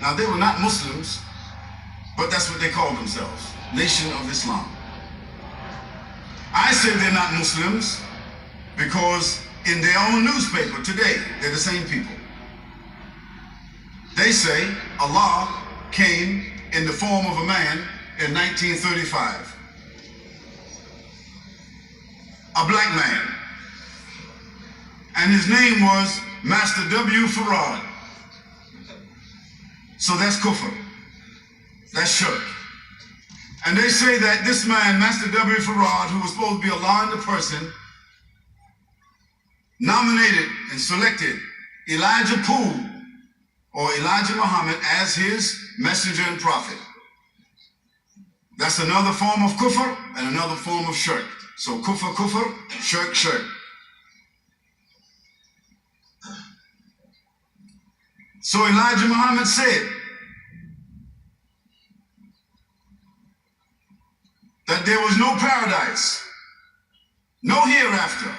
Now, they were not Muslims, but that's what they called themselves, Nation of Islam. I say they're not Muslims because in their own newspaper today, they're the same people. They say Allah came in the form of a man in 1935. A black man. And his name was Master W. Farad. So that's kufr. That's shirk. And they say that this man, Master W. Farad, who was supposed to be Allah in the person, nominated and selected Elijah Poole or Elijah Muhammad as his messenger and prophet. That's another form of kufr and another form of shirk. So kufr, kufr, shirk, shirk. So Elijah Muhammad said that there was no paradise, no hereafter.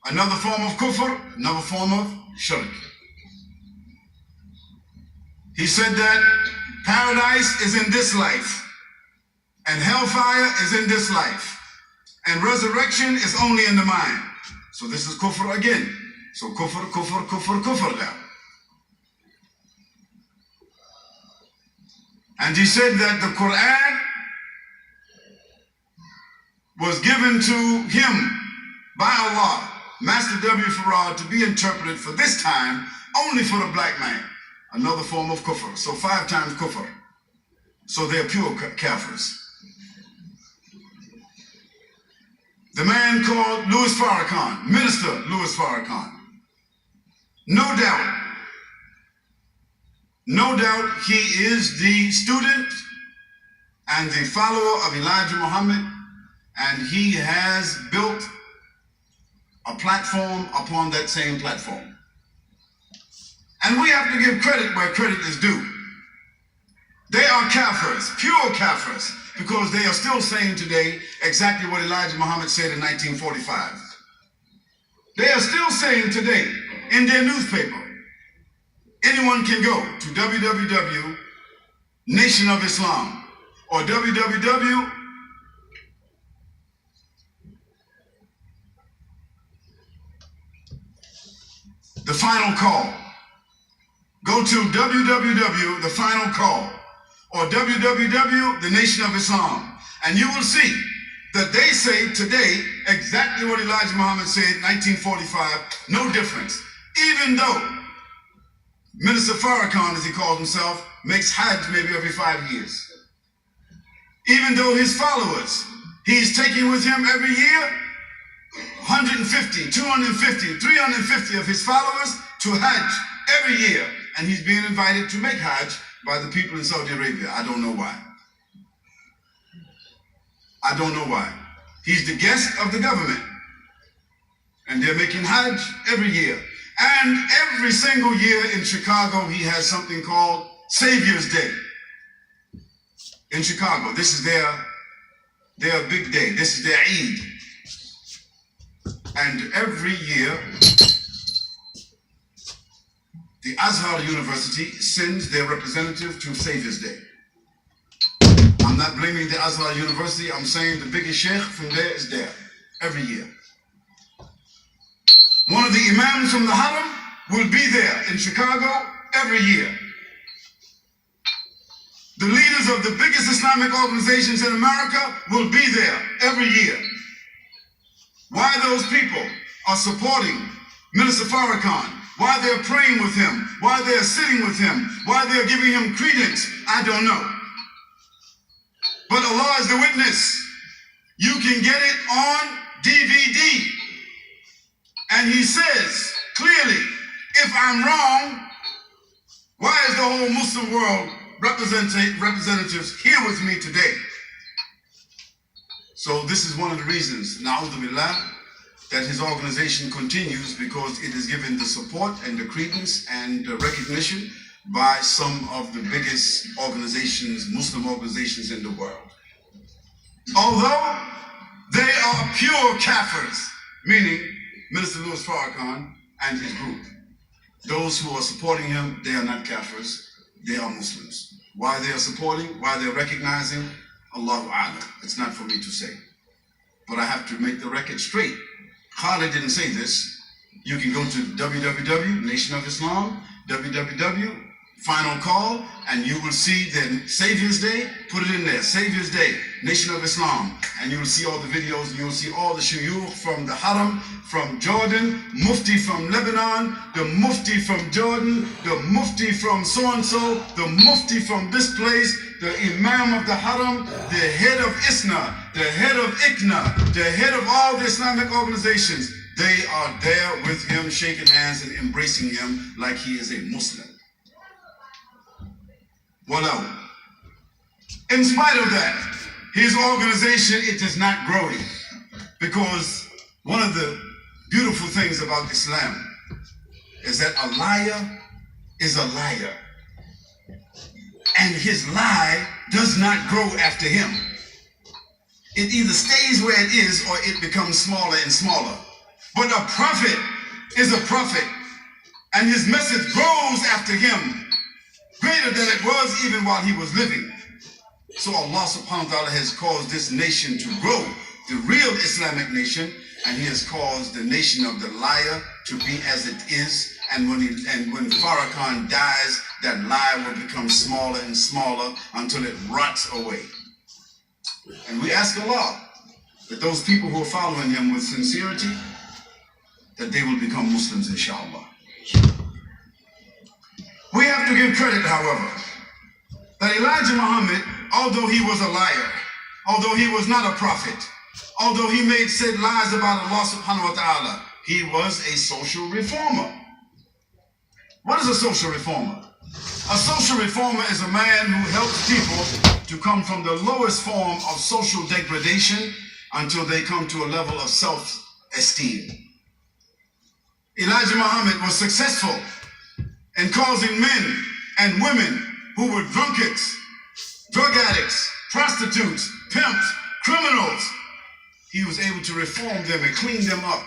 Another form of kufr, another form of shirk. He said that paradise is in this life, and hellfire is in this life, and resurrection is only in the mind. So this is kufr again. So kufr, kufr, kufr, kufr now. And he said that the Quran was given to him by Allah, Master W. Farad, to be interpreted for this time only for the black man. Another form of kufr. So 5 times kufr. So they're pure kafirs. The man called Louis Farrakhan, Minister Louis Farrakhan. No doubt he is the student and the follower of Elijah Muhammad, and he has built a platform upon that same platform. And we have to give credit where credit is due. They are kafirs, pure kafirs, because they are still saying today exactly what Elijah Muhammad said in 1945. They are still saying today in their newspaper, anyone can go to www. Nation of Islam or www. The Final Call. Go to www. The Final Call or www. The Nation of Islam, and you will see that they say today exactly what Elijah Muhammad said in 1945, no difference. Even though Minister Farrakhan, as he calls himself, makes Hajj maybe every 5 years. Even though his followers, he's taking with him every year 150, 250, 350 of his followers to Hajj every year. And he's being invited to make Hajj by the people in Saudi Arabia. I don't know why. I don't know why. He's the guest of the government. And they're making Hajj every year. And every single year in Chicago, he has something called Savior's Day. In Chicago, this is their big day. This is their Eid. And every year, the Azhar University sends their representative to Savior's Day. I'm not blaming the Azhar University. I'm saying the biggest sheikh from there is there every year. One of the imams from the Haram will be there in Chicago every year. The leaders of the biggest Islamic organizations in America will be there every year. Why those people are supporting Minister Farrakhan, why they're praying with him, why they're sitting with him, why they're giving him credence, I don't know. But Allah is the witness. You can get it on DVD. And he says clearly, if I'm wrong, why is the whole Muslim world representatives here with me today? So this is one of the reasons, na'udhu billah, that his organization continues, because it is given the support and the credence and the recognition by some of the biggest organizations, Muslim organizations in the world. Although they are pure kafirs, meaning Minister Louis Farrakhan and his group. Those who are supporting him, they are not kafirs, they are Muslims. Why they are supporting, why they're recognizing, Allahu A'lam. It's not for me to say. But I have to make the record straight. Khalid didn't say this. You can go to www, Nation of Islam, www, Final Call, and you will see the Savior's Day. Put it in there, Savior's Day, Nation of Islam. And you will see all the videos, and you will see all the shuyukh from the Haram, from Jordan, Mufti from Lebanon, the Mufti from Jordan, the Mufti from so-and-so, the Mufti from this place, the Imam of the Haram, the head of ISNA, the head of ICNA, the head of all the Islamic organizations. They are there with him, shaking hands and embracing him like he is a Muslim. Well, in spite of that, his organization, it is not growing, because one of the beautiful things about Islam is that a liar is a liar, and his lie does not grow after him. It either stays where it is or it becomes smaller and smaller. But a prophet is a prophet, and his message grows after him, greater than it was even while he was living. So Allah subhanahu wa ta'ala has caused this nation to grow, the real Islamic nation, and he has caused the nation of the liar to be as it is. And when Farrakhan dies, that lie will become smaller and smaller until it rots away. And we ask Allah that those people who are following him with sincerity, that they will become Muslims, inshallah. We have to give credit, however, that Elijah Muhammad, although he was a liar, although he was not a prophet, although he said lies about Allah subhanahu wa ta'ala, he was a social reformer. What is a social reformer? A social reformer is a man who helps people to come from the lowest form of social degradation until they come to a level of self-esteem. Elijah Muhammad was successful in causing men and women who were drunkards, drug addicts, prostitutes, pimps, criminals. He was able to reform them and clean them up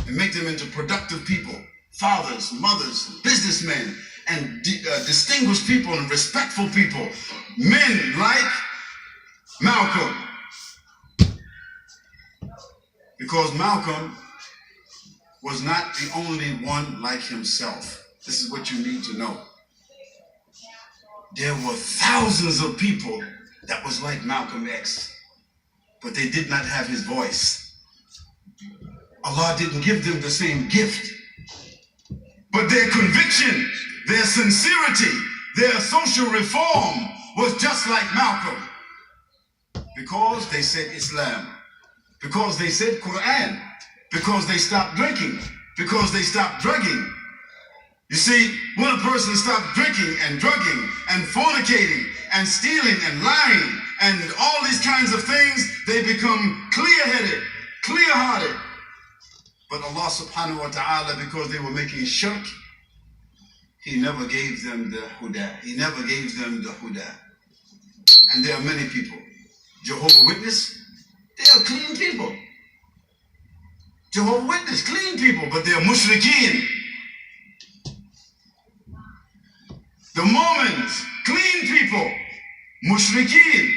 and make them into productive people, fathers, mothers, businessmen, and distinguished people and respectful people. Men like Malcolm. Because Malcolm was not the only one like himself. This is what you need to know. There were thousands of people that was like Malcolm X, but they did not have his voice. Allah didn't give them the same gift. But their conviction, their sincerity, their social reform was just like Malcolm. Because they said Islam, because they said Quran, because they stopped drinking, because they stopped drugging. You see, when a person stops drinking and drugging and fornicating and stealing and lying and all these kinds of things, they become clear-headed, clear-hearted. But Allah subhanahu wa ta'ala, because they were making shirk, He never gave them the huda. He never gave them the huda. And there are many people. Jehovah's Witness, they are clean people. Jehovah's Witness, clean people, but they are mushrikeen. The Mormons, clean people, mushrikeen.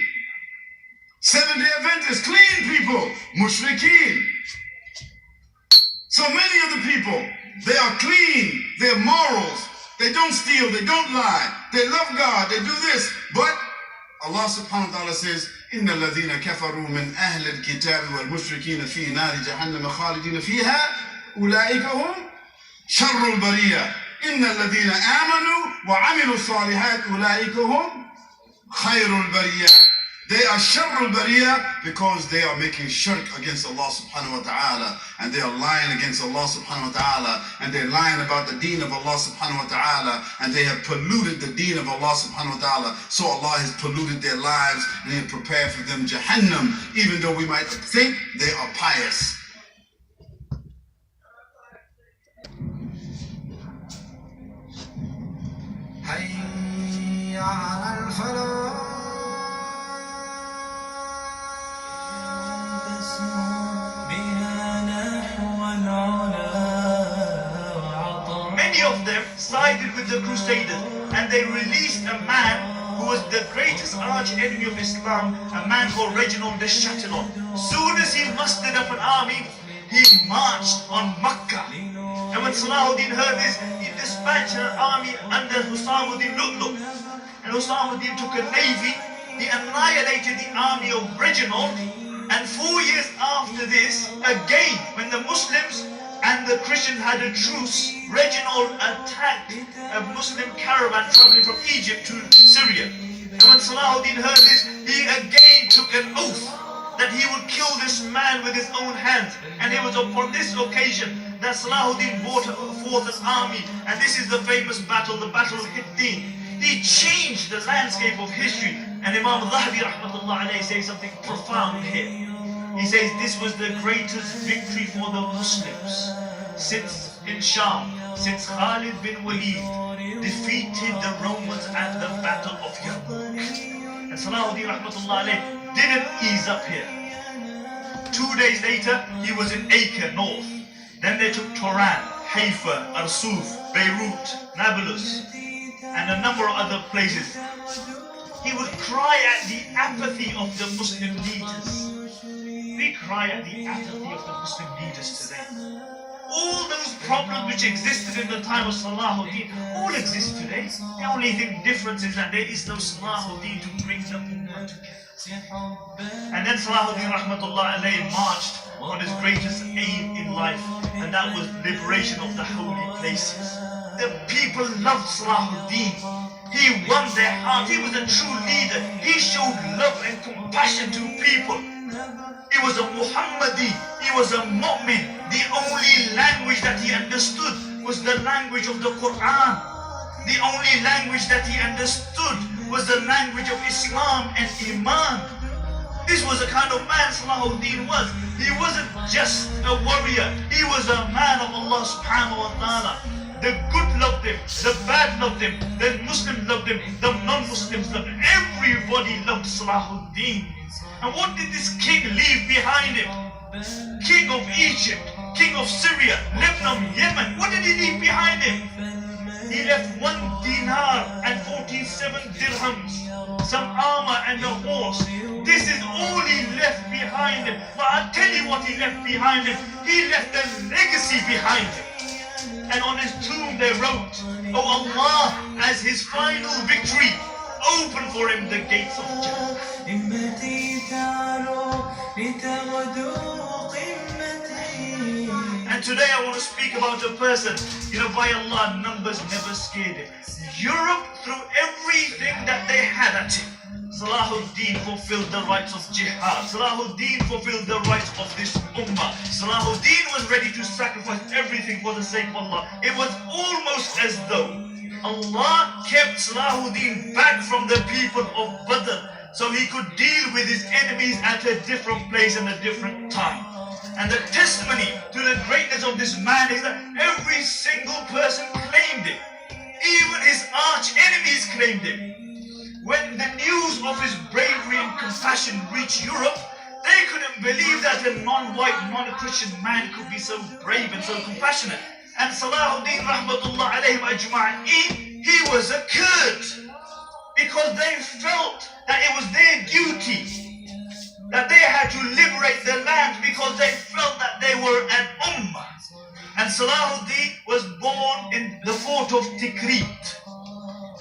Seventh-day Adventists, clean people, mushrikeen. So many of the people, they are clean, their morals, they don't steal, they don't lie, they love God, they do this. But Allah subhanahu wa ta'ala says, إِنَّ الَّذِينَ كَفَرُوا مِنْ أَهْلِ الْكِتَابِ وَالْمُشْرِكِينَ فِي نَارِ جَهَنَّمَ خَالِدِينَ فِيهَا أُولَٰئِكَ هُمْ شَرُّ الْبَرِيَّةِ إِنَّ الَّذِينَ آمَنُوا وَعَمِلُوا الصَّالِحَاتِ أُولَٰئِكَ هُمْ خَيْرُ الْبَرِيَّةِ. They are sharrul bariyah because they are making shirk against Allah subhanahu wa ta'ala, and they are lying against Allah subhanahu wa ta'ala, and they're lying about the deen of Allah subhanahu wa ta'ala, and they have polluted the deen of Allah subhanahu wa ta'ala. So Allah has polluted their lives and He has prepared for them Jahannam, even though we might think they are pious. Hayy Many of them sided with the Crusaders, and they released a man who was the greatest arch enemy of Islam, a man called Reginald de Chatillon. Soon as he mustered up an army, he marched on Makkah. And when Salahuddin heard this, he dispatched an army under Husamuddin Lu'lu'. And Husamuddin took a navy. He annihilated the army of Reginald. And 4 years after this, again, when the Muslims and the Christians had a truce, Reginald attacked a Muslim caravan traveling from Egypt to Syria. And when Salahuddin heard this, he again took an oath that he would kill this man with his own hands. And it was upon this occasion that Salahuddin brought forth an army. And this is the famous battle, the Battle of Hittin. He changed the landscape of history. And Imam Zahabi rahmatullah alayhi says something profound here. He says this was the greatest victory for the Muslims since in Sham, since Khalid bin Walid defeated the Romans at the Battle of Yarmouk. And Salahuddin rahmatullah alayhi didn't ease up here. 2 days later, he was in Acre, north. Then they took Toran, Haifa, Arsuf, Beirut, Nablus, and a number of other places. He would cry at the apathy of the Muslim leaders. We cry at the apathy of the Muslim leaders today. All those problems which existed in the time of Salahuddin all exist today. The only thing difference is that there is no Salahuddin to bring the Ummah together. And then Salahuddin rahmatullah alayhi marched on his greatest aim in life, and that was liberation of the holy places. The people loved Salahuddin. He won their heart. He was a true leader. He showed love and compassion to people. He was a Muhammadi. He was a mu'min. The only language that he understood was the language of the Quran. The only language that he understood was the language of Islam and Iman. This was the kind of man Salahuddin was. He wasn't just a warrior. He was a man of Allah subhanahu wa ta'ala. The good loved him, the bad loved him, the Muslims loved him, the non-Muslims loved him. Everybody loved Salahuddin. And what did this king leave behind him? King of Egypt, king of Syria, Lebanon, Yemen. What did he leave behind him? He left 1 dinar and 47 dirhams, some armor and a horse. This is all he left behind him. But I'll tell you what he left behind him. He left a legacy behind him. And on his tomb they wrote, "Oh Allah, as his final victory, open for him the gates of Jannah." And today I want to speak about a person, by Allah, numbers never scared him. Europe threw everything that they had at him. Salahuddin fulfilled the rights of jihad. Salahuddin fulfilled the rights of this ummah. Salahuddin was ready to sacrifice everything for the sake of Allah. It was almost as though Allah kept Salahuddin back from the people of Badr so he could deal with his enemies at a different place and a different time. And the testimony to the greatness of this man is that every single person claimed him. Even his arch enemies claimed him. When the news of his bravery and compassion reached Europe, they couldn't believe that a non-white, non-Christian man could be so brave and so compassionate. And Salahuddin rahmatullah alayhim ajma'in, he was a Kurd, because they felt that it was their duty, that they had to liberate the land, because they felt that they were an ummah. And Salahuddin was born in the fort of Tikrit.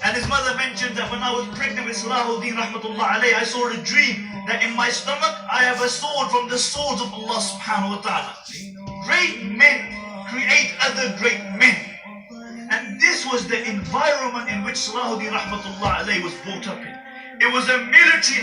And his mother mentioned that when I was pregnant with Salahuddin rahmatullah alayhi, I saw a dream that in my stomach I have a sword from the swords of Allah subhanahu wa ta'ala. Great men create other great men. And this was the environment in which Salahuddin rahmatullah alayhi was brought up in. It was a military